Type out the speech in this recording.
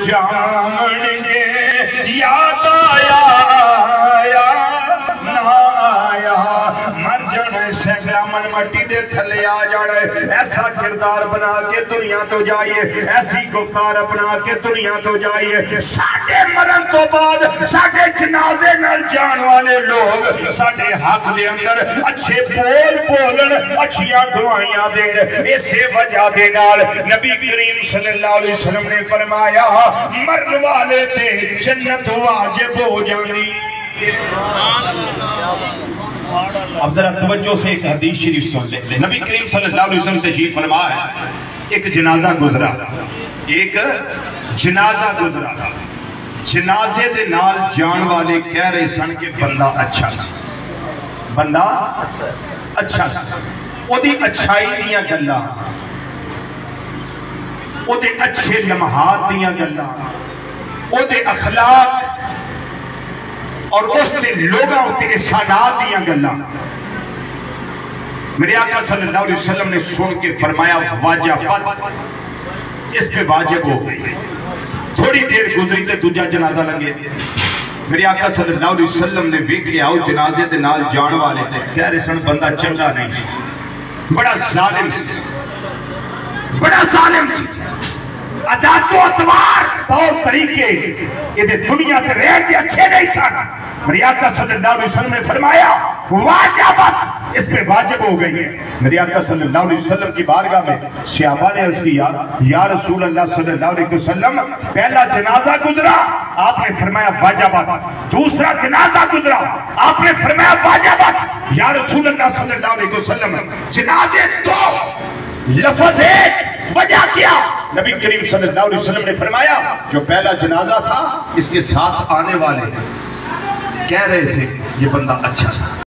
जामणगे याद आया ना आया मर जाने सैकड़ा मन मट्टी दे थले आ जाने। ऐसा किरदार बना के दुनिया तो जाइए, ऐसी गुफ्तार अपना के दुनिया तो जाइए। साडे मरण तो बाद साडे जनाजे नाल जान वाले लोग साडे हक दे अंदर अच्छे बोल बोलन, अच्छियां दुआइयां देन। इसे वजह दे नाल नबी करीम सल्लल्लाहु अलैहि वसल्लम ने फरमाया मरने वाले ते जन्नत वाजिब हो जाती। अब जरा तवज्जो से एक हदीस शरीफ सुन ले। नबी करीम सल्लल्लाहु अलैहि वसल्लम तशरीफ फरमाया, एक जनाजा गुजरा, एक जनाजा गुजरा। जनाजे दे नाल जान वाले कह रहे सन कि बंदा अच्छा सी, बंदा अच्छा सी। ओदी अच्छाई दियां गल्लां, ओदे अच्छे लम्हात दियां गल्लां, ओदे अखलाक और उसके लोगों उत्ते इहसानात दियां गल्लां मेरे आका सल्लल्लाहु अलैहि वसल्लम ने सुन के फरमाया वाजिब, इस पे वाजिब हो गई। थोड़ी देर गुजरी ते दूजा जनाजा लगे। मेरे आका सल्लल्लाहु अलैहि वसल्लम ने वेख्या ओ जनाजे दे नाल जान वाले कह रहे सन बंदा चंगा नहीं सी, बड़ा जालिम सी, बड़ा जालिम सी। अदातो अतवार तौर तरीके ये दुनिया के रहन के अच्छे नहीं सन। मेरे आका सल्लल्लाहु अलैहि वसल्लम ने फरमाया वाजिबत, इस पे वाजिब हो गई है। मेरे आका सल्लल्लाहु अलैहि वसल्लम की बारगाह में सहाबा ने अर्ज किया, या रसूल अल्लाह सल्लल्लाहु अलैहि वसल्लम, पहला जनाजा गुजरा, आपने फरमाया वाजिबत। दूसरा जनाजा गुजरा, आपने फरमाया वाजिबत। या रसूल अल्लाह सल्लल्लाहु अलैहि वसल्लम, जनाजे दो, लफ्ज एक, वजह क्या? नबी करीम सल्लल्लाहु अलैहि वसल्लम ने फरमाया जो पहला जनाजा था इसके साथ आने वाले कह रहे थे ये बंदा अच्छा था।